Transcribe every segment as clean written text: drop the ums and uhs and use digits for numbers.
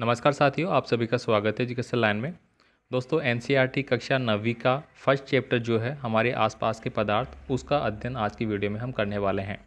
नमस्कार साथियों, आप सभी का स्वागत है एजुकेशन लाइन में। दोस्तों, एनसीईआरटी कक्षा 9वीं का फर्स्ट चैप्टर जो है हमारे आसपास के पदार्थ, उसका अध्ययन आज की वीडियो में हम करने वाले हैं।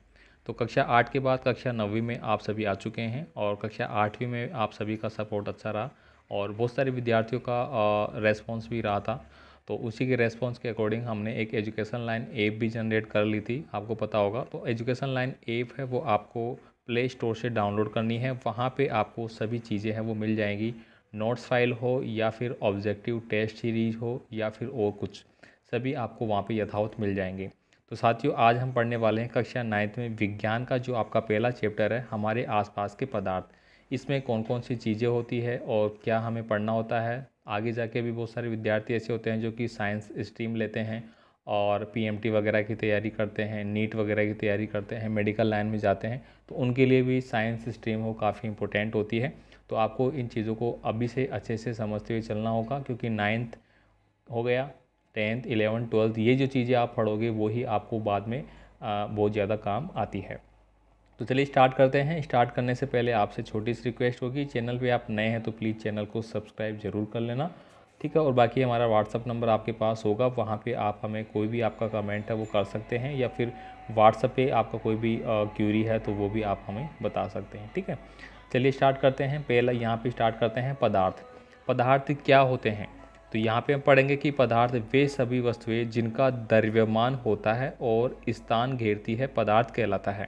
तो कक्षा 8 के बाद कक्षा 9वीं में आप सभी आ चुके हैं और कक्षा 8वीं में आप सभी का सपोर्ट अच्छा रहा और बहुत सारे विद्यार्थियों का रेस्पॉन्स भी रहा था। तो उसी के रेस्पॉन्स के अकॉर्डिंग हमने एक एजुकेशन लाइन ऐप भी जनरेट कर ली थी, आपको पता होगा। तो एजुकेशन लाइन ऐप है वो आपको प्ले स्टोर से डाउनलोड करनी है। वहाँ पे आपको सभी चीज़ें हैं वो मिल जाएंगी, नोट्स फाइल हो या फिर ऑब्जेक्टिव टेस्ट सीरीज हो या फिर और कुछ, सभी आपको वहाँ पे यथावत मिल जाएंगे। तो साथियों, आज हम पढ़ने वाले हैं कक्षा 9th में विज्ञान का जो आपका पहला चैप्टर है, हमारे आसपास के पदार्थ। इसमें कौन कौन सी चीज़ें होती है और क्या हमें पढ़ना होता है। आगे जाके भी बहुत सारे विद्यार्थी ऐसे होते हैं जो कि साइंस स्ट्रीम लेते हैं और पीएमटी वगैरह की तैयारी करते हैं, नीट वगैरह की तैयारी करते हैं, मेडिकल लाइन में जाते हैं। तो उनके लिए भी साइंस स्ट्रीम वो काफ़ी इंपॉर्टेंट होती है। तो आपको इन चीज़ों को अभी से अच्छे से समझते हुए चलना होगा, क्योंकि 9th हो गया, 10th 11th 12th ये जो चीज़ें आप पढ़ोगे वही आपको बाद में बहुत ज़्यादा काम आती है। तो चलिए स्टार्ट करते हैं। स्टार्ट करने से पहले आपसे छोटी सी रिक्वेस्ट होगी, चैनल पे आप नए हैं तो प्लीज़ चैनल को सब्सक्राइब ज़रूर कर लेना, ठीक है। और बाकी हमारा व्हाट्सअप नंबर आपके पास होगा, वहाँ पे आप हमें कोई भी आपका कमेंट है वो कर सकते हैं, या फिर व्हाट्सअप पे आपका कोई भी क्यूरी है तो वो भी आप हमें बता सकते हैं, ठीक है। चलिए स्टार्ट करते हैं। पहला यहाँ पे स्टार्ट करते हैं पदार्थ। पदार्थ क्या होते हैं? तो यहाँ पे हम पढ़ेंगे कि पदार्थ वे सभी वस्तुएं जिनका द्रव्यमान होता है और स्थान घेरती है, पदार्थ कहलाता है।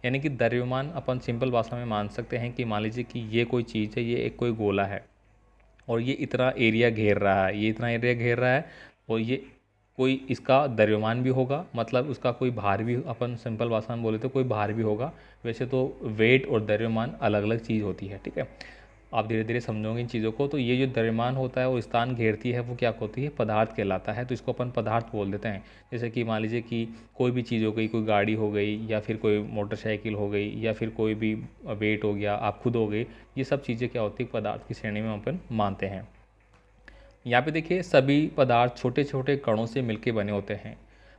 यानी कि द्रव्यमान अपन सिंपल भाषा में मान सकते हैं कि मान लीजिए कि ये कोई चीज़ है, ये एक कोई गोला है और ये इतना एरिया घेर रहा है, ये इतना एरिया घेर रहा है और ये कोई इसका द्रव्यमान भी होगा, मतलब उसका कोई भार भी, अपन सिंपल भाषा में बोले तो कोई भार भी होगा। वैसे तो वेट और द्रव्यमान अलग अलग चीज़ होती है, ठीक है। आप धीरे धीरे समझोगे इन चीज़ों को। तो ये जो द्रव्यमान होता है वो स्थान घेरती है, वो क्या होती है? पदार्थ कहलाता है। तो इसको अपन पदार्थ बोल देते हैं। जैसे कि मान लीजिए कि कोई भी चीज़ हो गई, कोई गाड़ी हो गई या फिर कोई मोटरसाइकिल हो गई या फिर कोई भी वेट हो गया, आप खुद हो गए, ये सब चीज़ें क्या होती है? पदार्थ की श्रेणी में अपन मानते हैं। यहाँ पे देखिए, सभी पदार्थ छोटे छोटे कणों से मिलकर बने होते हैं।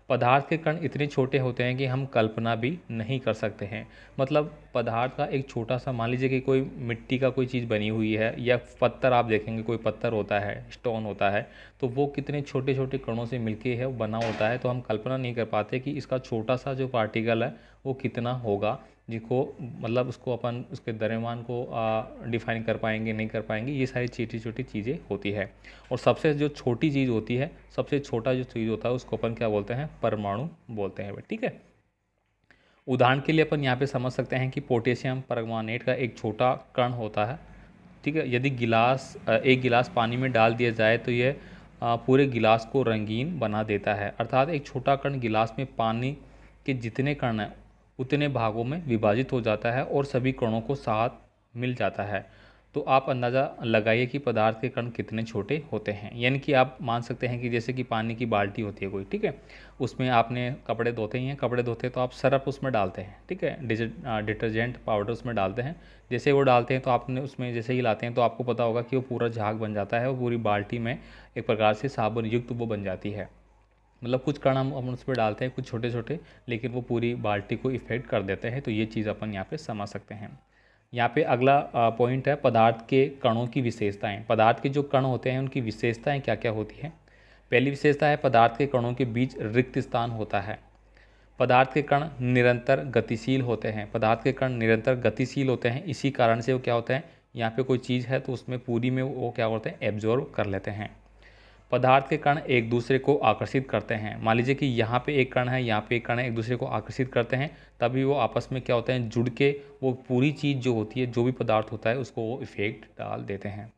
पदार्थ के कण इतने छोटे होते हैं कि हम कल्पना भी नहीं कर सकते हैं। मतलब पदार्थ का एक छोटा सा, मान लीजिए कि कोई मिट्टी का कोई चीज़ बनी हुई है या पत्थर, आप देखेंगे कोई पत्थर होता है, स्टोन होता है, तो वो कितने छोटे छोटे कणों से मिलके है बना होता है। तो हम कल्पना नहीं कर पाते कि इसका छोटा सा जो पार्टिकल है वो कितना होगा, जिसको मतलब उसको अपन उसके द्रव्यमान को डिफाइन कर पाएंगे नहीं कर पाएंगे। ये सारी छोटी छोटी चीज़ें होती है। और सबसे जो छोटी चीज़ होती है, सबसे छोटा जो चीज़ होता है उसको अपन क्या बोलते हैं? परमाणु बोलते हैं, ठीक है। उदाहरण के लिए अपन यहाँ पे समझ सकते हैं कि पोटेशियम परमांगनेट का एक छोटा कण होता है, ठीक है। यदि एक गिलास पानी में डाल दिया जाए तो यह पूरे गिलास को रंगीन बना देता है। अर्थात एक छोटा कण गिलास में पानी के जितने कण हैं उतने भागों में विभाजित हो जाता है और सभी कणों को साथ मिल जाता है। तो आप अंदाज़ा लगाइए कि पदार्थ के कण कितने छोटे होते हैं। यानी कि आप मान सकते हैं कि जैसे कि पानी की बाल्टी होती है कोई, ठीक है, उसमें आपने कपड़े धोते ही हैं, कपड़े धोते तो आप सरफ उसमें डालते हैं, ठीक है, डिटर्जेंट पाउडर उसमें डालते हैं। जैसे वो डालते हैं तो आपने उसमें जैसे ही लाते हैं तो आपको पता होगा कि वो पूरा झाग बन जाता है और पूरी बाल्टी में एक प्रकार से साबुन युक्त वो बन जाती है। मतलब कुछ कण हम उस पर डालते हैं, कुछ छोटे छोटे, लेकिन वो पूरी बाल्टी को इफेक्ट कर देते हैं। तो ये चीज़ अपन यहाँ पे समझ सकते हैं। यहाँ पे अगला पॉइंट है पदार्थ के कणों की विशेषताएं। पदार्थ के जो कण होते हैं उनकी विशेषताएं क्या क्या होती हैं? पहली विशेषता है पदार्थ के कणों के बीच रिक्त स्थान होता है। पदार्थ के कण निरंतर गतिशील होते हैं। पदार्थ के कण निरंतर गतिशील होते हैं, इसी कारण से वो क्या होता है, यहाँ पे कोई चीज़ है तो उसमें पूरी में वो क्या होते हैं? एब्जॉर्ब कर लेते हैं। पदार्थ के कण एक दूसरे को आकर्षित करते हैं। मान लीजिए कि यहाँ पे एक कण है, यहाँ पे एक कण है, एक दूसरे को आकर्षित करते हैं, तभी वो आपस में क्या होते हैं? जुड़ के वो पूरी चीज़ जो होती है, जो भी पदार्थ होता है, उसको वो इफेक्ट डाल देते हैं।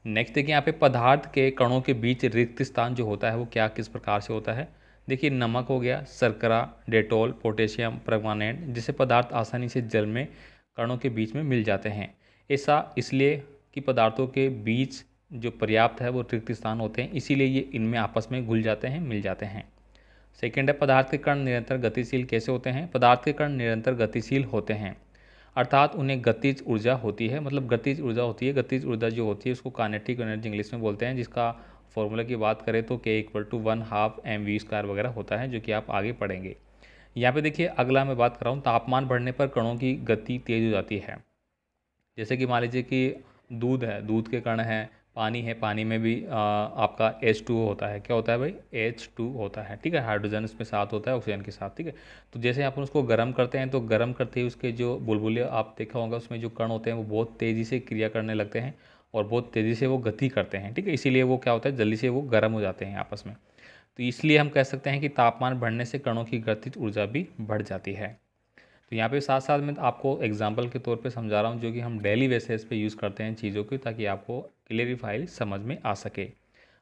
नेक्स्ट देखिए, यहाँ पे पदार्थ के कणों के बीच रिक्त स्थान जो होता है वो क्या किस प्रकार से होता है? देखिए, नमक हो गया, शर्करा, डेटॉल, पोटेशियम परमांगनेट जैसे पदार्थ आसानी से जल में कणों के बीच में मिल जाते हैं। ऐसा इसलिए कि पदार्थों के बीच जो पर्याप्त है वो रिक्त स्थान होते हैं, इसीलिए ये इनमें आपस में घुल जाते हैं, मिल जाते हैं। सेकेंड है पदार्थ के कण निरंतर गतिशील कैसे होते हैं? पदार्थ के कण निरंतर गतिशील होते हैं, अर्थात उन्हें गतिज ऊर्जा होती है। मतलब गतिज ऊर्जा होती है। गतिज ऊर्जा जो होती है उसको काइनेटिक एनर्जी इंग्लिश में बोलते हैं, जिसका फॉर्मूला की बात करें तो K = 1/2 mv² वगैरह होता है, जो कि आप आगे पढ़ेंगे। यहाँ पे देखिए, अगला मैं बात कर रहा हूँ, तापमान बढ़ने पर कणों की गति तेज हो जाती है। जैसे कि मान लीजिए कि दूध है, दूध के कण हैं, पानी है, पानी में भी आपका H2O होता है। क्या होता है भाई? H2 होता है, ठीक है। हाइड्रोजन इसमें साथ होता है ऑक्सीजन के साथ, ठीक है। तो जैसे अपन उसको गर्म करते हैं तो गर्म करते ही उसके जो बुलबुले आप देखा होगा उसमें जो कण होते हैं वो बहुत तेज़ी से क्रिया करने लगते हैं और बहुत तेज़ी से वो गति करते हैं, ठीक है। इसीलिए वो क्या होता है, जल्दी से वो गर्म हो जाते हैं आपस में। तो इसलिए हम कह सकते हैं कि तापमान बढ़ने से कणों की गतिज ऊर्जा भी बढ़ जाती है। तो यहाँ पे साथ साथ मैं आपको एग्जांपल के तौर पे समझा रहा हूँ जो कि हम डेली बेसिस पे यूज़ करते हैं चीज़ों की, ताकि आपको क्लियरिफाई समझ में आ सके।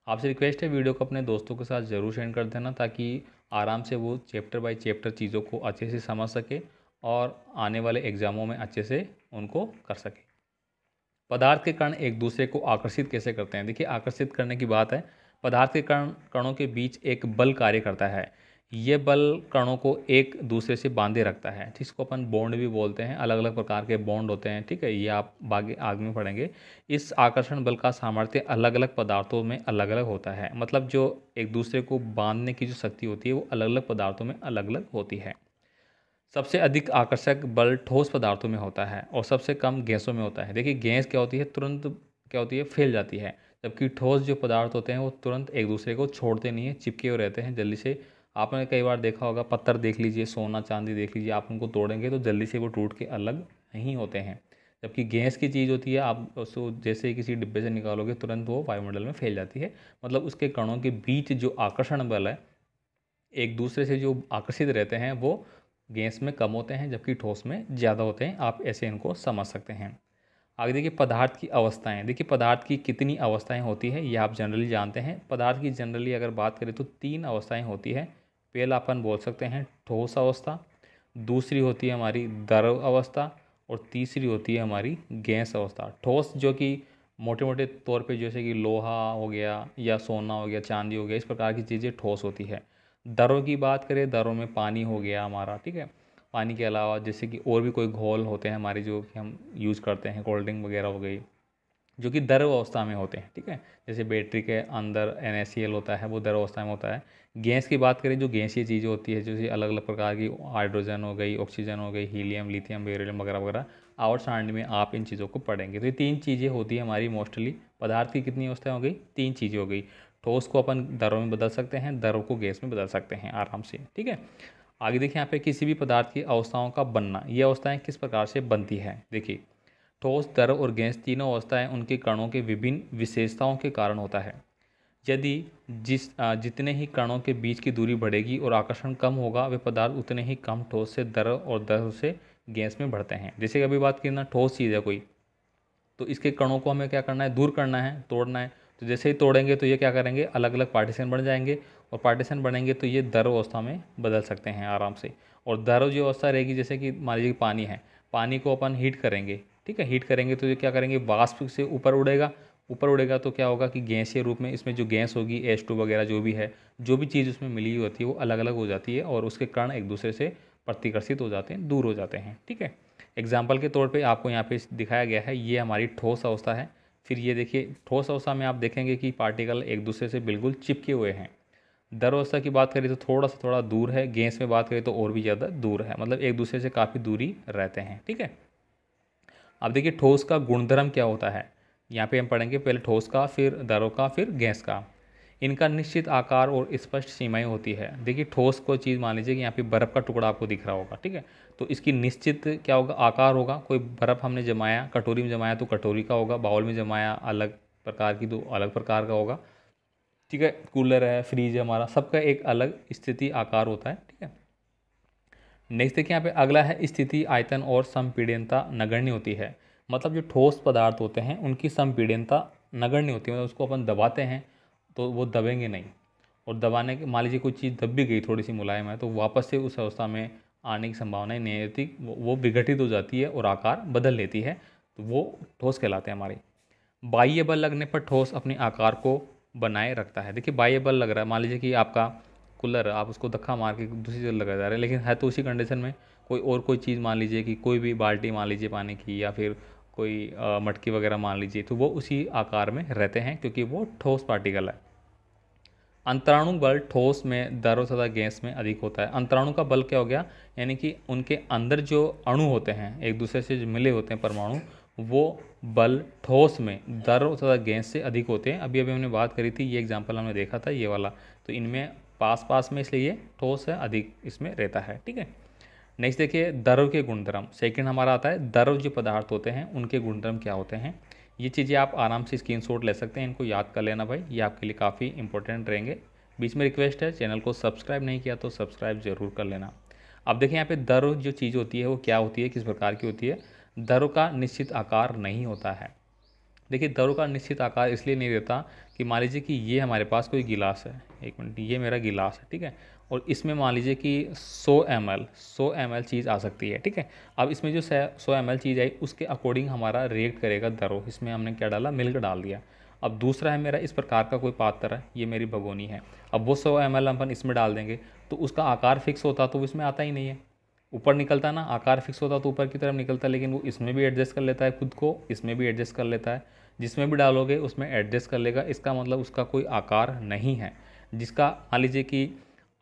आपसे रिक्वेस्ट है वीडियो को अपने दोस्तों के साथ ज़रूर शेयर कर देना, ताकि आराम से वो चैप्टर बाय चैप्टर चीज़ों को अच्छे से समझ सके और आने वाले एग्ज़ामों में अच्छे से उनको कर सके। पदार्थ के कण एक दूसरे को आकर्षित कैसे करते हैं? देखिए, आकर्षित करने की बात है। पदार्थ के कणों के बीच एक बल कार्य करता है। ये बल कणों को एक दूसरे से बांधे रखता है, जिसको अपन बॉन्ड भी बोलते हैं। अलग अलग प्रकार के बॉन्ड होते हैं, ठीक है। ये आप आगे में पढ़ेंगे। इस आकर्षण बल का सामर्थ्य अलग अलग पदार्थों में अलग अलग होता है। मतलब जो एक दूसरे को बांधने की जो शक्ति होती है वो अलग अलग पदार्थों में अलग अलग होती है। सबसे अधिक आकर्षक बल ठोस पदार्थों में होता है और सबसे कम गैसों में होता है। देखिए, गैस क्या होती है, तुरंत क्या होती है, फैल जाती है। जबकि ठोस जो पदार्थ होते हैं वो तुरंत एक दूसरे को छोड़ते नहीं है, चिपके हुए रहते हैं जल्दी से। आपने कई बार देखा होगा, पत्थर देख लीजिए, सोना चांदी देख लीजिए, आप उनको तोड़ेंगे तो जल्दी से वो टूट के अलग नहीं होते हैं। जबकि गैस की चीज़ होती है, आप उसको जैसे ही किसी डिब्बे से निकालोगे तुरंत वो वायुमंडल में फैल जाती है। मतलब उसके कणों के बीच जो आकर्षण बल है, एक दूसरे से जो आकर्षित रहते हैं, वो गैस में कम होते हैं जबकि ठोस में ज़्यादा होते हैं। आप ऐसे इनको समझ सकते हैं। आगे देखिए, पदार्थ की अवस्थाएं। देखिए, पदार्थ की कितनी अवस्थाएं होती है ये आप जनरली जानते हैं। पदार्थ की जनरली अगर बात करें तो 3 अवस्थाएं होती है। पहला अपन बोल सकते हैं ठोस अवस्था, दूसरी होती है हमारी द्रव अवस्था और तीसरी होती है हमारी गैस अवस्था। ठोस जो कि मोटे मोटे तौर पे जैसे कि लोहा हो गया या सोना हो गया, चांदी हो गया, इस प्रकार की चीज़ें ठोस होती है। दरों की बात करें, दरों में पानी हो गया हमारा, ठीक है। पानी के अलावा जैसे कि और भी कोई घोल होते हैं हमारे जो कि हम यूज़ करते हैं, कोल्ड ड्रिंक वगैरह हो गई, जो कि द्रव अवस्था में होते हैं, ठीक है। जैसे बैटरी के अंदर NaCl होता है, वो द्रव अवस्था में होता है। गैस की बात करें, जो गैसीय चीज़ें होती है, जैसे अलग अलग प्रकार की हाइड्रोजन हो गई, ऑक्सीजन हो गई, हीलियम, लिथियम, बेरिलियम वगैरह वगैरह, आवर्त सारणी में आप इन चीज़ों को पढ़ेंगे। तो ये 3 चीज़ें होती है हमारी मोस्टली। पदार्थ की कितनी अवस्थाएं हो गई? 3 चीज़ें हो गई। ठोस को अपन द्रव में बदल सकते हैं, द्रव को गैस में बदल सकते हैं आराम से, ठीक है। आगे देखिए, यहाँ पे किसी भी पदार्थ की अवस्थाओं का बनना, ये अवस्थाएं किस प्रकार से बनती है। देखिए, ठोस, द्रव और गैस तीनों अवस्थाएं उनके कणों के विभिन्न विशेषताओं के कारण होता है। यदि जितने ही कणों के बीच की दूरी बढ़ेगी और आकर्षण कम होगा, वे पदार्थ उतने ही कम ठोस से द्रव और द्रव से गैस में बढ़ते हैं। जैसे कि अभी बात की ना, ठोस चीज़ है कोई, तो इसके कणों को हमें क्या करना है, दूर करना है, तोड़ना है। तो जैसे ही तोड़ेंगे तो ये क्या करेंगे, अलग अलग पार्टीशन बन जाएंगे और पार्टीशन बनेंगे तो ये द्रव अवस्था में बदल सकते हैं आराम से। और द्रव जो अवस्था रहेगी, जैसे कि मान लीजिए पानी है, पानी को अपन हीट करेंगे, ठीक है। हीट करेंगे तो ये क्या करेंगे, वाष्प से ऊपर उड़ेगा। ऊपर उड़ेगा तो क्या होगा कि गैसीय रूप में इसमें जो गैस होगी, H2 वगैरह जो भी है, जो भी चीज़ उसमें मिली हुई होती है वो अलग अलग हो जाती है और उसके कण एक दूसरे से प्रतिकर्षित हो जाते हैं, दूर हो जाते हैं, ठीक है। एग्जाम्पल के तौर पे आपको यहाँ पे दिखाया गया है, ये हमारी ठोस अवस्था है। फिर ये देखिए, ठोस अवस्था में आप देखेंगे कि पार्टिकल एक दूसरे से बिल्कुल चिपके हुए हैं। द्रव अवस्था की बात करें तो थोड़ा दूर है। गैस में बात करें तो और भी ज़्यादा दूर है, मतलब एक दूसरे से काफ़ी दूरी रहते हैं, ठीक है। अब देखिए, ठोस का गुणधर्म क्या होता है, यहाँ पे हम पढ़ेंगे पहले ठोस का, फिर द्रव का, फिर गैस का। इनका निश्चित आकार और स्पष्ट सीमाएं होती है। देखिए, ठोस को चीज़ मान लीजिए कि यहाँ पे बर्फ़ का टुकड़ा आपको दिख रहा होगा, ठीक है। तो इसकी निश्चित क्या होगा, आकार होगा। कोई बर्फ़ हमने जमाया, कटोरी में जमाया तो कटोरी का होगा, बाउल में जमाया अलग प्रकार की तो अलग प्रकार का होगा, ठीक है। कूलर है, फ्रीज है हमारा, सबका एक अलग स्थिति आकार होता है, ठीक है। नेक्स्ट देखिए, यहाँ पे अगला है स्थिति, आयतन और संपीड़नता नगण्य होती है। मतलब जो ठोस पदार्थ होते हैं उनकी संपीड़नता नगण्य होती है, मतलब उसको अपन दबाते हैं तो वो दबेंगे नहीं। और दबाने के, मान लीजिए कोई चीज़ दब भी गई, थोड़ी सी मुलायम है, तो वापस से उस अवस्था में आने की संभावना नहीं रहती, वो विघटित हो जाती है और आकार बदल लेती है, तो वो ठोस कहलाते हैं हमारी। बाह्य बल लगने पर ठोस अपने आकार को बनाए रखता है। देखिए, बाह्य बल लग रहा है, मान लीजिए कि आपका कूलर, आप उसको धक्का मार के दूसरी जगह लगा जा रहे हैं, लेकिन है तो उसी कंडीशन में। कोई चीज़ मान लीजिए कि कोई भी बाल्टी मान लीजिए पानी की, या फिर कोई मटकी वगैरह मान लीजिए, तो वो उसी आकार में रहते हैं क्योंकि वो ठोस पार्टिकल है। अंतराणु बल ठोस में, द्रव तथा गैस में अधिक होता है। अंतराणु का बल क्या हो गया, यानी कि उनके अंदर जो अणु होते हैं एक दूसरे से जो मिले होते हैं परमाणु, वो बल ठोस में द्रव तथा गैस से अधिक होते हैं। अभी हमने बात करी थी, ये एग्जाम्पल हमने देखा था ये वाला, तो इनमें पास पास में इसलिए ये ठोस है, अधिक इसमें रहता है। ठीक है, नेक्स्ट देखिए द्रव के गुणधर्म। सेकंड हमारा आता है द्रव जो पदार्थ होते हैं उनके गुणधर्म क्या होते हैं। ये चीज़ें आप आराम से स्क्रीनशॉट ले सकते हैं, इनको याद कर लेना भाई, ये आपके लिए काफ़ी इंपॉर्टेंट रहेंगे। बीच में रिक्वेस्ट है, चैनल को सब्सक्राइब नहीं किया तो सब्सक्राइब जरूर कर लेना। अब देखिए यहाँ पे द्रव जो चीज़ होती है वो क्या होती है, किस प्रकार की होती है। द्रव का निश्चित आकार नहीं होता है। देखिए द्रव का निश्चित आकार इसलिए नहीं रहता कि मान लीजिए कि ये हमारे पास कोई गिलास है, एक मिनट, ये मेरा गिलास है, ठीक है, और इसमें मान लीजिए कि 100 ml चीज़ आ सकती है। ठीक है, अब इसमें जो 100 ml चीज़ आई उसके अकॉर्डिंग हमारा रिएक्ट करेगा द्रव। इसमें हमने क्या डाला, मिल्क डाल दिया। अब दूसरा है मेरा इस प्रकार का कोई पात्र है, ये मेरी भगोनी है, अब वो 100 ml अपन इसमें डाल देंगे तो उसका आकार फिक्स होता तो वो इसमें आता ही नहीं है, ऊपर निकलता ना, आकार फिक्स होता तो ऊपर की तरफ निकलता, लेकिन वो इसमें भी एडजस्ट कर लेता है खुद को, इसमें भी एडजस्ट कर लेता है, जिसमें भी डालोगे उसमें एडजस्ट कर लेगा। इसका मतलब उसका कोई आकार नहीं है। जिसका मान लीजिए कि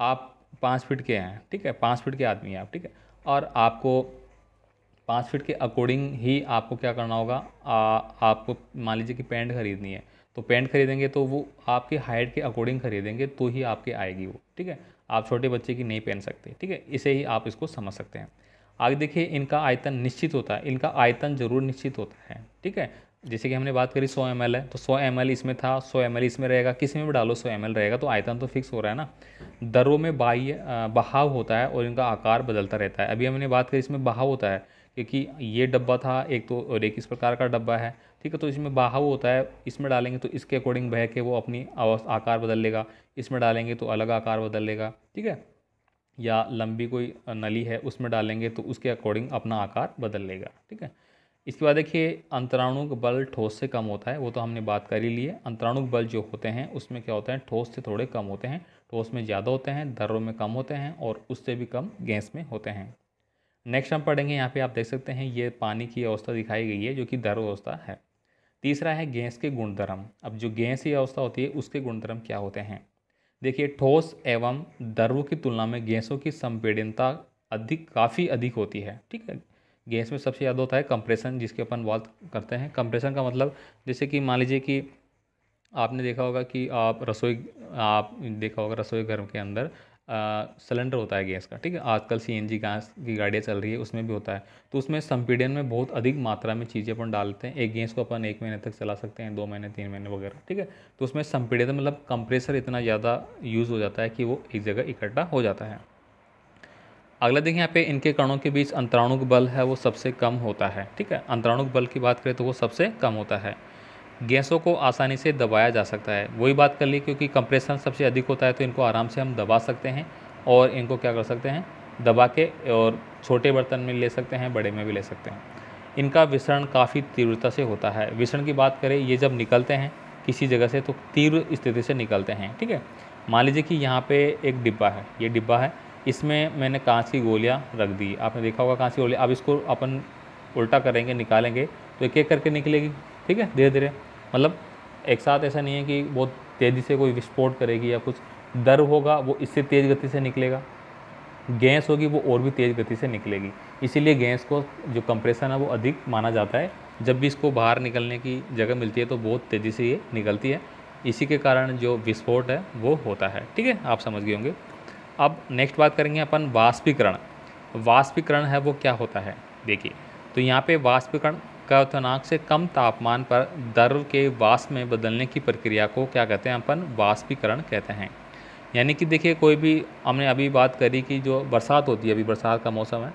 आप 5 फीट के हैं, ठीक है, 5 फीट के आदमी हैं आप, ठीक है, और आपको 5 फीट के अकॉर्डिंग ही आपको क्या करना होगा, आपको मान लीजिए कि पैंट खरीदनी है, तो पैंट खरीदेंगे तो वो आपके हाइट के अकॉर्डिंग खरीदेंगे तो ही आपके आएगी वो। ठीक है, आप छोटे बच्चे की नहीं पहन सकते। ठीक है, इसे ही आप इसको समझ सकते हैं। आगे देखिए इनका आयतन निश्चित होता है, इनका आयतन जरूर निश्चित होता है। ठीक है, जैसे कि हमने बात करी 100 ml है तो 100 ml इसमें था, 100 ml इसमें रहेगा, किसी में भी डालो 100 ml रहेगा, तो आयतन तो फिक्स हो रहा है ना। दरों में बाह्य बहाव होता है और इनका आकार बदलता रहता है। अभी हमने बात करी इसमें बहाव होता है क्योंकि ये डब्बा था एक तो, और एक इस प्रकार का डब्बा है। ठीक है, तो इसमें बहाव होता है, इसमें डालेंगे तो इसके अकॉर्डिंग बह के वो अपनी आकार बदल लेगा, इसमें डालेंगे तो अलग आकार बदल लेगा। ठीक है, या लंबी कोई नली है उसमें डालेंगे तो उसके अकॉर्डिंग अपना आकार बदल लेगा। ठीक है, इसके बाद देखिए अंतराणुक बल ठोस से कम होता है, वो तो हमने बात कर ही ली है। अंतराणुक बल जो होते हैं उसमें क्या होता है, ठोस से थोड़े कम होते हैं, ठोस में ज़्यादा होते हैं, द्रव में कम होते हैं और उससे भी कम गैस में होते हैं। नेक्स्ट हम पढ़ेंगे, यहाँ पे आप देख सकते हैं ये पानी की अवस्था दिखाई गई है जो कि द्रव अवस्था है। तीसरा है गैस के गुणधर्म। अब जो गैस की अवस्था होती है उसके गुणधर्म क्या होते हैं। देखिए ठोस एवं द्रव की तुलना में गैसों की संपीड़नता काफ़ी अधिक होती है। ठीक है, गैस में सबसे ज़्यादा होता है कंप्रेशन, जिसके अपन बात करते हैं। कंप्रेशन का मतलब जैसे कि मान लीजिए कि आपने देखा होगा कि आप देखा होगा रसोई घर के अंदर सिलेंडर होता है गैस का। ठीक है, आजकल सीएनजी गैस की गाड़ियाँ चल रही है उसमें भी होता है, तो उसमें संपीड़न में बहुत अधिक मात्रा में चीज़ें अपन डालते हैं। एक गैस को अपन 1 महीने तक चला सकते हैं, 2 महीने 3 महीने वगैरह। ठीक है, तो उसमें संपीड़न मतलब कंप्रेसर इतना ज़्यादा यूज़ हो जाता है कि वो एक जगह इकट्ठा हो जाता है। अगला देखिए यहाँ पे इनके कणों के बीच अंतराणुक बल है वो सबसे कम होता है। ठीक है, अंतराणुक बल की बात करें तो वो सबसे कम होता है। गैसों को आसानी से दबाया जा सकता है, वही बात कर ली, क्योंकि कंप्रेशन सबसे अधिक होता है तो इनको आराम से हम दबा सकते हैं और इनको क्या कर सकते हैं, दबा के, और छोटे बर्तन में ले सकते हैं, बड़े में भी ले सकते हैं। इनका विसरण काफ़ी तीव्रता से होता है। विसरण की बात करें, ये जब निकलते हैं किसी जगह से तो तीव्र स्थिति से निकलते हैं। ठीक है, मान लीजिए कि यहाँ पे एक डिब्बा है, ये डिब्बा है, इसमें मैंने कांच की गोलियाँ रख दी, आपने देखा होगा कांच की गोलियाँ। अब इसको अपन उल्टा करेंगे, निकालेंगे तो एक एक करके निकलेगी। ठीक है, धीरे धीरे, मतलब एक साथ ऐसा नहीं है कि बहुत तेज़ी से कोई विस्फोट करेगी या कुछ। दर होगा वो इससे तेज़ गति से निकलेगा, गैस होगी वो और भी तेज़ गति से निकलेगी। इसीलिए गैस को जो कंप्रेशन है वो अधिक माना जाता है। जब भी इसको बाहर निकलने की जगह मिलती है तो बहुत तेज़ी से ये निकलती है, इसी के कारण जो विस्फोट है वो होता है। ठीक है, आप समझ गए होंगे। अब नेक्स्ट बात करेंगे अपन वाष्पीकरण। वाष्पीकरण है वो क्या होता है, देखिए तो यहाँ पे वाष्पीकरण क्वथनांक से कम तापमान पर द्रव के वाष्प में बदलने की प्रक्रिया को क्या कहते हैं, अपन वाष्पीकरण कहते हैं। यानी कि देखिए कोई भी, हमने अभी बात करी कि जो बरसात होती है, अभी बरसात का मौसम है,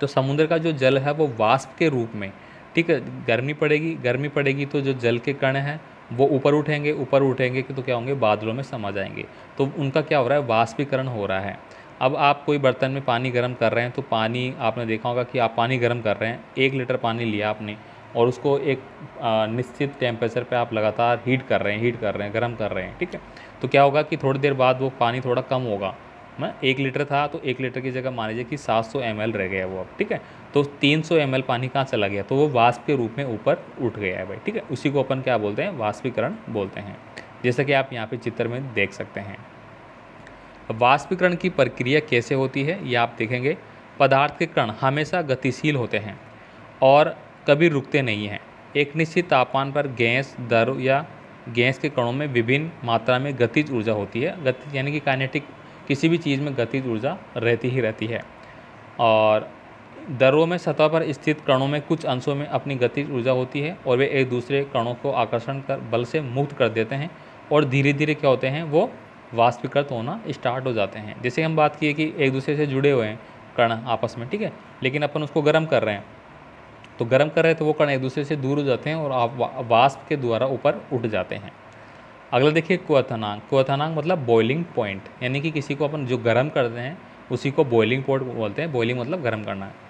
तो समुद्र का जो जल है वो वाष्प के रूप में, ठीक है, गर्मी पड़ेगी तो जो जल के कण हैं वो ऊपर उठेंगे तो क्या होंगे, बादलों में समा जाएंगे, तो उनका क्या हो रहा है, वाष्पीकरण हो रहा है। अब आप कोई बर्तन में पानी गर्म कर रहे हैं तो पानी, आपने देखा होगा कि आप पानी गर्म कर रहे हैं, 1 लीटर पानी लिया आपने और उसको एक निश्चित टेम्परेचर पे आप लगातार हीट कर रहे हैं, गर्म कर रहे हैं। ठीक है, तो क्या होगा कि थोड़ी देर बाद वो पानी थोड़ा कम होगा। मैं 1 लीटर था तो 1 लीटर की जगह मान लीजिए कि 700 ml रह गया वो अब। ठीक है, तो 300 ml पानी कहाँ चला गया, तो वो वाष्प के रूप में ऊपर उठ गया है भाई। ठीक है, उसी को अपन क्या बोलते हैं, वाष्पीकरण बोलते हैं, जैसा कि आप यहाँ पे चित्र में देख सकते हैं। वाष्पीकरण की प्रक्रिया कैसे होती है ये आप देखेंगे। पदार्थ के कण हमेशा गतिशील होते हैं और कभी रुकते नहीं हैं। एक निश्चित तापमान पर गैस दर या गैस के कणों में विभिन्न मात्रा में गतिज ऊर्जा होती है। गति यानी कि काइनेटिक, किसी भी चीज़ में गतिज ऊर्जा रहती ही रहती है। और दरों में सतह पर स्थित कणों में कुछ अंशों में अपनी गतिज ऊर्जा होती है और वे एक दूसरे कणों को आकर्षण कर बल से मुक्त कर देते हैं और धीरे धीरे क्या होते हैं, वो वाष्पीकृत होना स्टार्ट हो जाते हैं। जैसे हम बात किए कि एक दूसरे से जुड़े हुए हैं कण आपस में, ठीक है, लेकिन अपन उसको गर्म कर रहे हैं, तो गर्म कर रहे हैं तो वो कण एक दूसरे से दूर हो जाते हैं और आप वाष्प के द्वारा ऊपर उठ जाते हैं। अगला देखिए क्वथनांक। क्वथनांक मतलब बॉइलिंग पॉइंट, यानी कि किसी को अपन जो गर्म करते हैं उसी को बॉइलिंग पॉइंट बोलते हैं। बॉइलिंग मतलब गर्म करना है।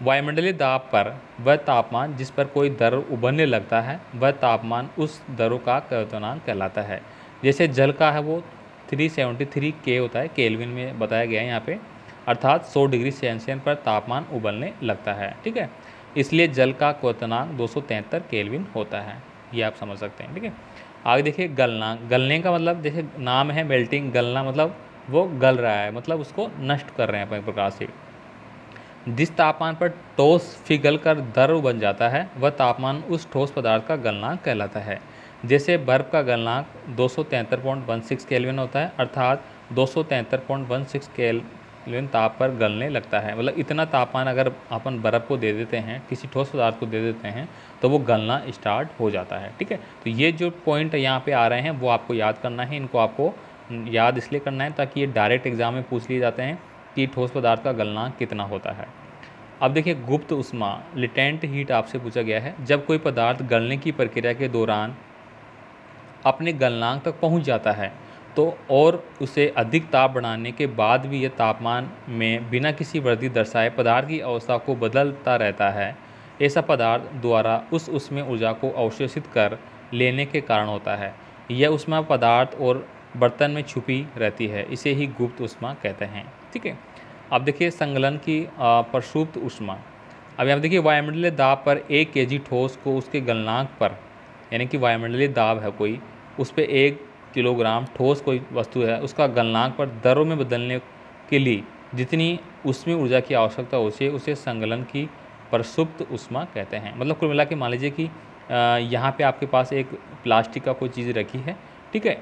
वायुमंडलीय दाब पर वह तापमान जिस पर कोई द्रव उबलने लगता है, वह तापमान उस द्रव का क्वथनांक कहलाता है। जैसे जल का है वो 373 K होता है, केल्विन में बताया गया है यहाँ पे, अर्थात 100 डिग्री सेल्सियस पर तापमान उबलने लगता है, ठीक है। इसलिए जल का क्वथनांक 273 केल्विन होता है, ये आप समझ सकते हैं, ठीक है। आगे देखिए गलनांक। गलने का मतलब देखिए नाम है मेल्टिंग, गलना मतलब वो गल रहा है, मतलब उसको नष्ट कर रहे हैं अपने प्रकार से। जिस तापमान पर ठोस पिघल कर द्रव बन जाता है, वह तापमान उस ठोस पदार्थ का गलनांक कहलाता है। जैसे बर्फ का गलनांक 273.16 केल्विन होता है, अर्थात 273.16 केल्विन ताप पर गलने लगता है। मतलब इतना तापमान अगर अपन बर्फ़ को दे देते हैं, किसी ठोस पदार्थ को दे देते हैं, तो वो गलना स्टार्ट हो जाता है, ठीक है। तो ये जो पॉइंट यहाँ पे आ रहे हैं वो आपको याद करना है। इनको आपको याद इसलिए करना है ताकि ये डायरेक्ट एग्जाम में पूछ लिए जाते हैं कि ठोस पदार्थ का गलनांक कितना होता है। अब देखिए गुप्त उष्मा, लिटेंट हीट आपसे पूछा गया है। जब कोई पदार्थ गलने की प्रक्रिया के दौरान अपने गलनांक तक पहुंच जाता है तो और उसे अधिक ताप बढ़ाने के बाद भी यह तापमान में बिना किसी वृद्धि दर्शाए पदार्थ की अवस्था को बदलता रहता है, ऐसा पदार्थ द्वारा उस ऊष्मीय ऊर्जा को अवशोषित कर लेने के कारण होता है। यह ऊष्मा पदार्थ और बर्तन में छुपी रहती है, इसे ही गुप्त उष्मा कहते हैं, ठीक है। अब देखिए संगलन की प्रसुप्त उष्मा। अब यहाँ देखिए वायुमंडलीय दाब पर 1 kg ठोस को उसके गलनांक पर, यानी कि वायुमंडलीय दाब है कोई, उस पर 1 किलोग्राम ठोस कोई वस्तु है, उसका गलनांक पर दरों में बदलने के लिए जितनी ऊष्मीय ऊर्जा की आवश्यकता होती है उसे संगलन की प्रसुप्त उष्मा कहते हैं। मतलब कुल मिला के मान लीजिए कि यहाँ पे आपके पास एक प्लास्टिक का कोई चीज़ रखी है, ठीक है।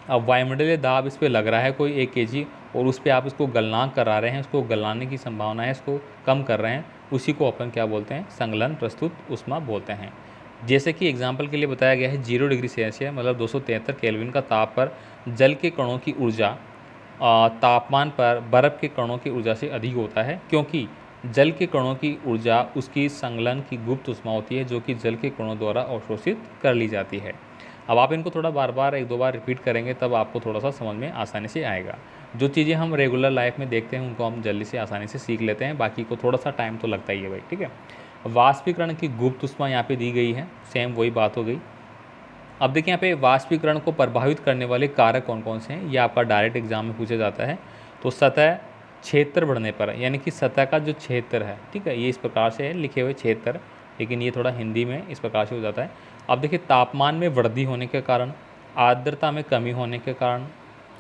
अब वायुमंडलीय दाब इस पर लग रहा है कोई 1 kg और उस पर आप इसको गलनांक करा रहे हैं, उसको गलाने की संभावना है, इसको कम कर रहे हैं, उसी को अपन क्या बोलते हैं, संगलन प्रस्तुत उष्मा बोलते हैं। जैसे कि एग्जाम्पल के लिए बताया गया है 0 डिग्री सेल्सियस मतलब 273 केल्विन का ताप पर जल के कणों की ऊर्जा तापमान पर बर्फ़ के कणों की ऊर्जा से अधिक होता है, क्योंकि जल के कणों की ऊर्जा उसकी संगलन की गुप्त उष्मा होती है जो कि जल के कणों द्वारा अवशोषित कर ली जाती है। अब आप इनको थोड़ा बार बार 1-2 बार रिपीट करेंगे तब आपको थोड़ा सा समझ में आसानी से आएगा। जो चीज़ें हम रेगुलर लाइफ में देखते हैं उनको हम जल्दी से आसानी से सीख लेते हैं, बाकी को थोड़ा सा टाइम तो लगता ही है भाई, ठीक है। वाष्पीकरण की गुप्त उष्मा यहाँ पे दी गई है, सेम वही बात हो गई। अब देखिए यहाँ पे वाष्पीकरण को प्रभावित करने वाले कारक कौन कौन से हैं, ये आपका डायरेक्ट एग्जाम में पूछा जाता है। तो सतह क्षेत्र बढ़ने पर, यानी कि सतह का जो क्षेत्र है, ठीक है, ये इस प्रकार से है लिखे हुए क्षेत्र, लेकिन ये थोड़ा हिंदी में इस प्रकार से हो जाता है। अब देखिए तापमान में वृद्धि होने के कारण, आर्द्रता में कमी होने के कारण,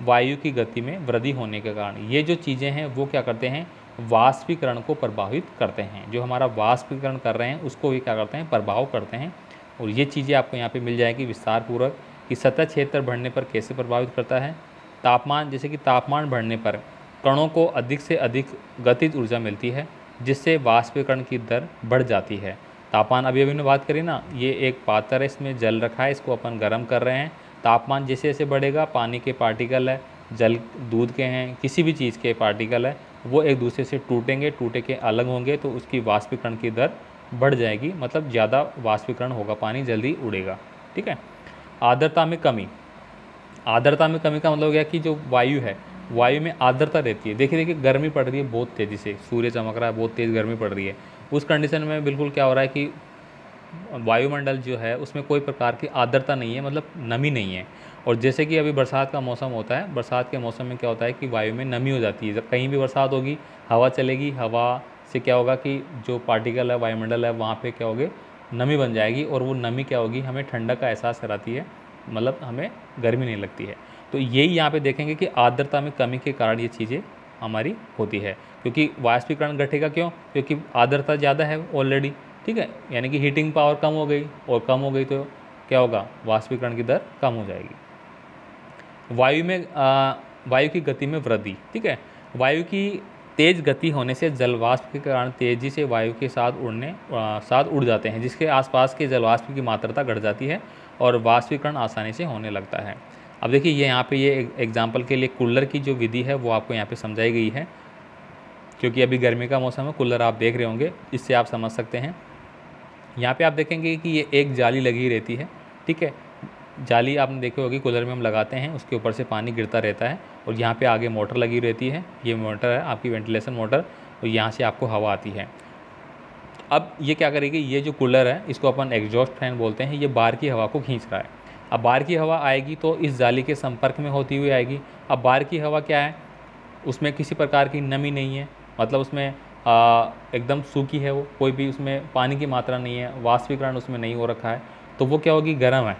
वायु की गति में वृद्धि होने के कारण, ये जो चीज़ें हैं वो क्या करते हैं, वाष्पीकरण को प्रभावित करते हैं। जो हमारा वाष्पीकरण कर रहे हैं उसको भी क्या करते हैं, प्रभाव करते हैं। और ये चीज़ें आपको यहाँ पे मिल जाएगी विस्तार पूर्वक कि सतह क्षेत्र बढ़ने पर कैसे प्रभावित करता है। तापमान, जैसे कि तापमान बढ़ने पर कणों को अधिक से अधिक गतिज ऊर्जा मिलती है जिससे वाष्पीकरण की दर बढ़ जाती है। तापमान अभी ने बात करी ना, ये एक पात्र है, इसमें जल रखा है, इसको अपन गर्म कर रहे हैं। तापमान जैसे जैसे बढ़ेगा, पानी के पार्टिकल है, जल दूध के हैं, किसी भी चीज़ के पार्टिकल है, वो एक दूसरे से टूटेंगे, टूटे के अलग होंगे तो उसकी वाष्पीकरण की दर बढ़ जाएगी, मतलब ज़्यादा वाष्पीकरण होगा, पानी जल्दी उड़ेगा, ठीक है। आर्द्रता में कमी। आर्द्रता में कमी का मतलब हो गया कि जो वायु है, वायु में आर्द्रता रहती है। देखिए गर्मी पड़ रही है बहुत तेज़ी से, सूर्य चमक रहा है, बहुत तेज़ गर्मी पड़ रही है, उस कंडीशन में बिल्कुल क्या हो रहा है कि वायुमंडल जो है उसमें कोई प्रकार की आर्द्रता नहीं है, मतलब नमी नहीं है। और जैसे कि अभी बरसात का मौसम होता है, बरसात के मौसम में क्या होता है कि वायु में नमी हो जाती है। जब कहीं भी बरसात होगी, हवा चलेगी, हवा से क्या होगा कि जो पार्टिकल है, वायुमंडल है, वहाँ पे क्या होगी, नमी बन जाएगी और वो नमी क्या होगी, हमें ठंडक का एहसास कराती है, मतलब हमें गर्मी नहीं लगती है। तो यही यहाँ पे देखेंगे कि आर्द्रता में कमी के कारण ये चीज़ें हमारी होती है, क्योंकि वाष्पीकरण घटेगा क्यों, क्योंकि आर्द्रता ज़्यादा है ऑलरेडी, ठीक है, यानी कि हीटिंग पावर कम हो गई, और कम हो गई तो क्या होगा, वाष्पीकरण की दर कम हो जाएगी। वायु की गति में वृद्धि, ठीक है, वायु की तेज गति होने से जलवाष्प के कारण तेजी से वायु के साथ उड़ जाते हैं, जिसके आसपास के जलवाष्प की मात्रा घट जाती है और वाष्पीकरण आसानी से होने लगता है। अब देखिए ये यहाँ पे ये एग्जाम्पल के लिए कूलर की जो विधि है वो आपको यहाँ पे समझाई गई है, क्योंकि अभी गर्मी का मौसम है, कूलर आप देख रहे होंगे, इससे आप समझ सकते हैं। यहाँ पे आप देखेंगे कि ये एक जाली लगी रहती है, ठीक है, जाली आपने देखी होगी कूलर में हम लगाते हैं, उसके ऊपर से पानी गिरता रहता है, और यहाँ पे आगे मोटर लगी रहती है, ये मोटर है आपकी वेंटिलेशन मोटर, और यहाँ से आपको हवा आती है। अब ये क्या करेगी, ये जो कूलर है इसको अपन एग्जॉस्ट फैन बोलते हैं, ये बाहर की हवा को खींच रहा है। अब बाहर की हवा आएगी तो इस जाली के संपर्क में होती हुई आएगी। अब बाहर की हवा क्या है, उसमें किसी प्रकार की नमी नहीं है, मतलब उसमें एकदम सूखी है वो, कोई भी उसमें पानी की मात्रा नहीं है, वाष्पीकरण उसमें नहीं हो रखा है, तो वो क्या होगी, गर्म है।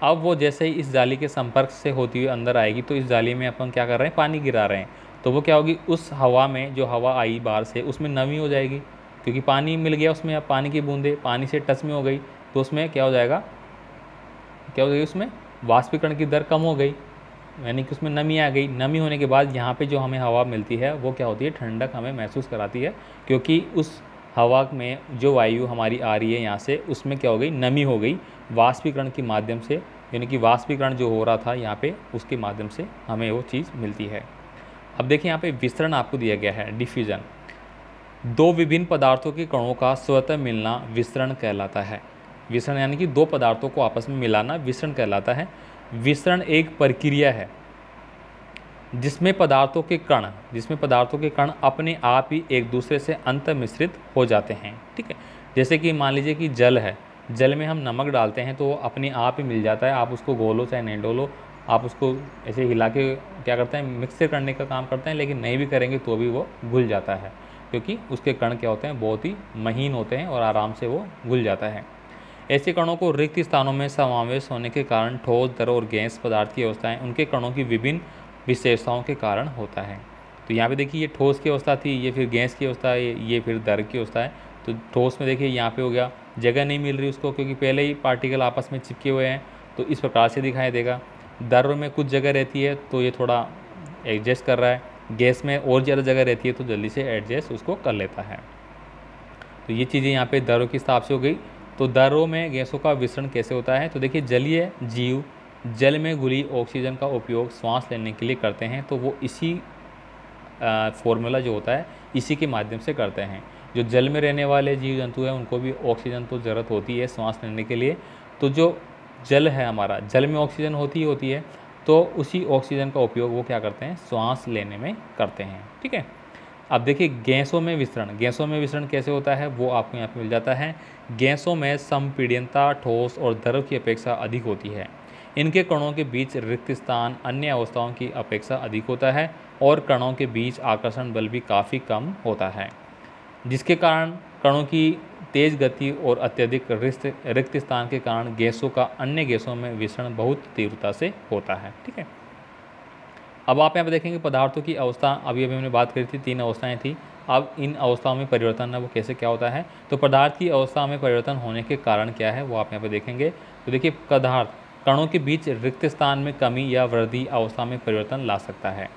अब वो जैसे ही इस जाली के संपर्क से होती हुई अंदर आएगी, तो इस जाली में अपन क्या कर रहे हैं, पानी गिरा रहे हैं, तो वो क्या होगी, उस हवा में जो हवा आई बाहर से उसमें नमी हो जाएगी, क्योंकि पानी मिल गया उसमें, अब पानी की बूंदें पानी से टच में हो गई, तो उसमें क्या हो जाएगा, क्या हो जाएगी, उसमें वाष्पीकरण की दर कम हो गई, यानी कि उसमें नमी आ गई। नमी होने के बाद यहाँ पे जो हमें हवा मिलती है वो क्या होती है, ठंडक हमें महसूस कराती है, क्योंकि उस हवा में जो वायु हमारी आ रही है यहाँ से, उसमें क्या हो गई, नमी हो गई, वाष्पीकरण के माध्यम से, यानी कि वाष्पीकरण जो हो रहा था यहाँ पे उसके माध्यम से हमें वो चीज़ मिलती है। अब देखिए यहाँ पे विसरण आपको दिया गया है, डिफ्यूजन। दो विभिन्न पदार्थों के कणों का स्वतः मिलना विसरण कहलाता है। विसरण यानी कि दो पदार्थों को आपस में मिलाना विसरण कहलाता है। विसरण एक प्रक्रिया है जिसमें पदार्थों के कण अपने आप ही एक दूसरे से अंतर्मिश्रित हो जाते हैं, ठीक है। जैसे कि मान लीजिए कि जल है, जल में हम नमक डालते हैं तो वो अपने आप ही मिल जाता है, आप उसको घोलो चाहे नहीं डोलो, आप उसको ऐसे हिला के क्या करते हैं, मिक्सर करने का काम करते हैं, लेकिन नहीं भी करेंगे तो भी वो घुल जाता है, क्योंकि उसके कण क्या होते हैं, बहुत ही महीन होते हैं और आराम से वो घुल जाता है। ऐसे कणों को रिक्त स्थानों में समावेश होने के कारण ठोस, द्रव और गैस पदार्थ की अवस्थाएं उनके कणों की विभिन्न विशेषताओं के कारण होता है। तो यहाँ पे देखिए ये ठोस की अवस्था थी, ये फिर गैस की अवस्था है, ये फिर द्रव की अवस्था है। तो ठोस में देखिए यहाँ पे हो गया, जगह नहीं मिल रही उसको, क्योंकि पहले ही पार्टिकल आपस में चिपके हुए हैं, तो इस प्रकार से दिखाई देगा। द्रव में कुछ जगह रहती है तो ये थोड़ा एडजस्ट कर रहा है, गैस में और ज़्यादा जगह रहती है तो जल्दी से एडजस्ट उसको कर लेता है। तो ये चीज़ें यहाँ पे द्रव के हिसाब से हो गई। तो द्रव में गैसों का विसरण कैसे होता है, तो देखिए जलीय जीव जल में घुली ऑक्सीजन का उपयोग श्वास लेने के लिए करते हैं, तो वो इसी फॉर्मूला जो होता है इसी के माध्यम से करते हैं। जो जल में रहने वाले जीव जंतु हैं उनको भी ऑक्सीजन तो ज़रूरत होती है श्वास लेने के लिए, तो जो जल है हमारा, जल में ऑक्सीजन होती है, तो उसी ऑक्सीजन का उपयोग वो क्या करते हैं, श्वास लेने में करते हैं, ठीक है। अब देखिए गैसों में विसरण कैसे होता है वो आपको यहाँ पे मिल जाता है। गैसों में संपीड़नता ठोस और द्रव की अपेक्षा अधिक होती है। इनके कणों के बीच रिक्त स्थान अन्य अवस्थाओं की अपेक्षा अधिक होता है और कणों के बीच आकर्षण बल भी काफ़ी कम होता है, जिसके कारण कणों की तेज गति और अत्यधिक रिक्त स्थान के कारण गैसों का अन्य गैसों में विसरण बहुत तीव्रता से होता है, ठीक है। अब आप यहाँ पे देखेंगे पदार्थों की अवस्था, अभी हमने बात करी थी, 3 अवस्थाएं थी। अब इन अवस्थाओं में परिवर्तन है वो कैसे क्या होता है, तो पदार्थ की अवस्था में परिवर्तन होने के कारण क्या है वो आप यहाँ पे देखेंगे। तो देखिए पदार्थ कणों के बीच रिक्त स्थान में कमी या वृद्धि अवस्था में परिवर्तन ला सकता है।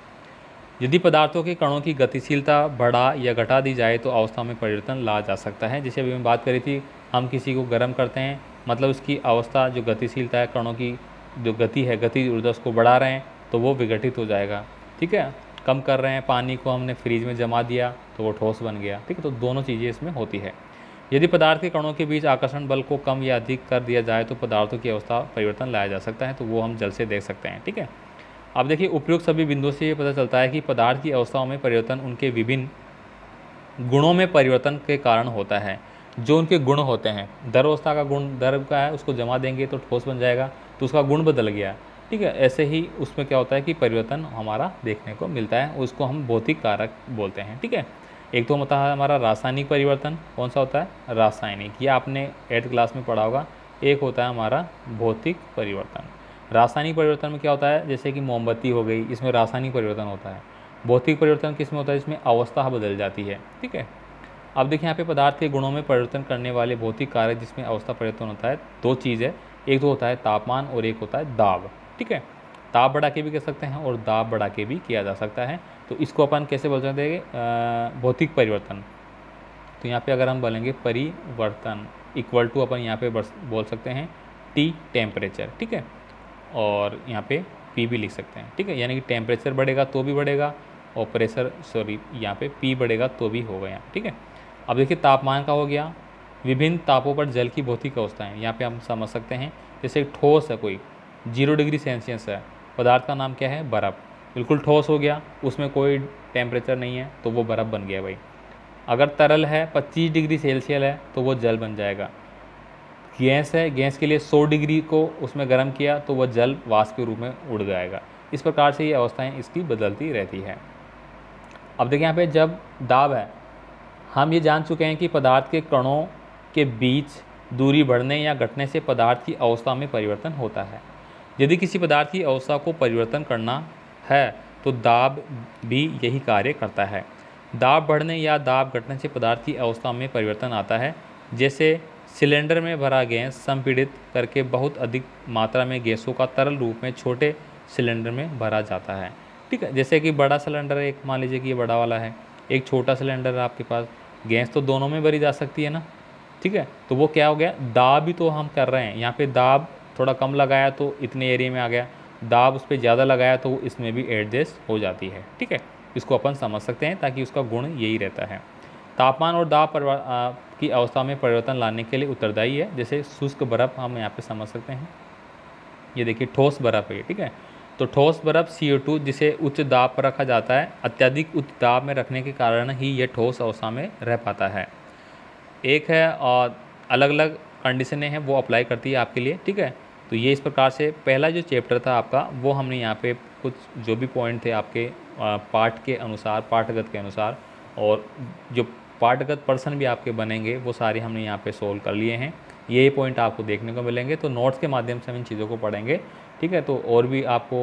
यदि पदार्थों के कणों की गतिशीलता बढ़ा या घटा दी जाए तो अवस्था में परिवर्तन ला जा सकता है। जैसे अभी मैं बात करी थी, हम किसी को गर्म करते हैं, मतलब उसकी अवस्था जो गतिशीलता है, कणों की जो गति है, गति ऊर्जा उसको बढ़ा रहे हैं तो वो विघटित हो जाएगा, ठीक है। कम कर रहे हैं, पानी को हमने फ्रीज में जमा दिया तो वो ठोस बन गया, ठीक है। तो दोनों चीज़ें इसमें होती है। यदि पदार्थ के कणों के बीच आकर्षण बल को कम या अधिक कर दिया जाए तो पदार्थों की अवस्था परिवर्तन लाया जा सकता है, तो वो हम जल से देख सकते हैं, ठीक है। अब देखिए उपयुक्त सभी बिंदुओं से ये पता चलता है कि पदार्थ की अवस्थाओं में परिवर्तन उनके विभिन्न गुणों में परिवर्तन के कारण होता है। जो उनके गुण होते हैं, द्रव अवस्था का गुण द्रव का है, उसको जमा देंगे तो ठोस बन जाएगा, तो उसका गुण बदल गया, ठीक है। ऐसे ही उसमें क्या होता है कि परिवर्तन हमारा देखने को मिलता है, उसको हम भौतिक कारक बोलते हैं, ठीक है। एक तो होता है हमारा रासायनिक परिवर्तन, कौन सा होता है, रासायनिक, ये आपने 8th क्लास में पढ़ा होगा। एक होता है हमारा भौतिक परिवर्तन। रासायनिक परिवर्तन में क्या होता है, जैसे कि मोमबत्ती हो गई, इसमें रासायनिक परिवर्तन होता है। भौतिक परिवर्तन किस में होता है, इसमें अवस्था बदल जाती है, ठीक है। अब देखिए यहाँ पे पदार्थ के गुणों में परिवर्तन करने वाले भौतिक कारक जिसमें अवस्था परिवर्तन होता है, दो चीज़ है, एक तो होता है तापमान और एक होता है दाब। ठीक है, ताप बढ़ा के भी कर सकते हैं और दाब बढ़ा के भी किया जा सकता है। तो इसको अपन कैसे बोल सकते हैं, भौतिक परिवर्तन। तो यहाँ पे अगर हम बोलेंगे परिवर्तन इक्वल टू अपन यहाँ पे बोल सकते हैं टी टेम्परेचर। ठीक है, और यहाँ पे पी भी लिख सकते हैं। ठीक है, यानी कि टेम्परेचर बढ़ेगा तो भी बढ़ेगा और प्रेशर यहाँ पे पी बढ़ेगा तो भी होगा यहाँ। ठीक है, अब देखिए तापमान का हो गया, विभिन्न तापों पर जल की भौतिक अवस्थाएं यहाँ पे हम समझ सकते हैं। जैसे एक ठोस है, कोई 0 डिग्री सेल्सियस है, पदार्थ का नाम क्या है, बर्फ़, बिल्कुल ठोस हो गया, उसमें कोई टेम्परेचर नहीं है तो वो बर्फ़ बन गया भाई। अगर तरल है 25 डिग्री सेल्सियस है तो वो जल बन जाएगा। गैस है, गैस के लिए 100 डिग्री को उसमें गर्म किया तो वह जल वाष्प के रूप में उड़ जाएगा। इस प्रकार से ये अवस्थाएं इसकी बदलती रहती है। अब देखिए यहाँ पे जब दाब है, हम ये जान चुके हैं कि पदार्थ के कणों के बीच दूरी बढ़ने या घटने से पदार्थ की अवस्था में परिवर्तन होता है। यदि किसी पदार्थ की अवस्था को परिवर्तन करना है तो दाब भी यही कार्य करता है। दाब बढ़ने या दाब घटने से पदार्थ की अवस्था में परिवर्तन आता है। जैसे सिलेंडर में भरा गैस संपीड़ित करके बहुत अधिक मात्रा में गैसों का तरल रूप में छोटे सिलेंडर में भरा जाता है। ठीक है, जैसे कि बड़ा सिलेंडर है, एक मान लीजिए कि ये बड़ा वाला है, एक छोटा सिलेंडर है आपके पास, गैस तो दोनों में भरी जा सकती है ना। ठीक है, तो वो क्या हो गया, दाब भी तो हम कर रहे हैं, यहाँ पे दाब थोड़ा कम लगाया तो इतने एरिया में आ गया, दाब उस पर ज़्यादा लगाया तो इसमें भी एडजस्ट हो जाती है। ठीक है, इसको अपन समझ सकते हैं ताकि उसका गुण यही रहता है। तापमान और दाब की अवस्था में परिवर्तन लाने के लिए उत्तरदायी है। जैसे शुष्क बर्फ़ हम यहाँ पे समझ सकते हैं, ये देखिए ठोस बर्फ़ है, ठीक है, तो ठोस बर्फ़ CO2 जिसे उच्च दाब पर रखा जाता है, अत्यधिक उच्च दाब में रखने के कारण ही ये ठोस अवस्था में रह पाता है। एक है और अलग अलग कंडीशनें हैं वो अप्लाई करती है आपके लिए। ठीक है, तो ये इस प्रकार से पहला जो चैप्टर था आपका वो हमने यहाँ पे कुछ जो भी पॉइंट थे आपके पाठ के अनुसार, पाठगत के अनुसार, और जो पाठगत पर्सन भी आपके बनेंगे वो सारे हमने यहाँ पे सोल्व कर लिए हैं। ये पॉइंट आपको देखने को मिलेंगे, तो नोट्स के माध्यम से हम इन चीज़ों को पढ़ेंगे। ठीक है, तो और भी आपको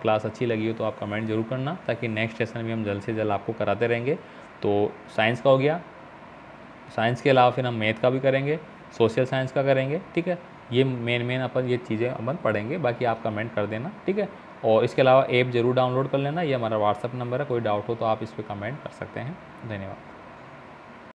क्लास अच्छी लगी हो तो आप कमेंट जरूर करना, ताकि नेक्स्ट सेशन भी हम जल्द से जल्द आपको कराते रहेंगे। तो साइंस का हो गया, साइंस के अलावा फिर हम मैथ का भी करेंगे, सोशल साइंस का करेंगे। ठीक है, ये मेन अपन ये चीज़ें अपन पढ़ेंगे, बाकी आप कमेंट कर देना। ठीक है, और इसके अलावा ऐप ज़रूर डाउनलोड कर लेना, ये हमारा व्हाट्सअप नंबर है, कोई डाउट हो तो आप इस पर कमेंट कर सकते हैं। धन्यवाद।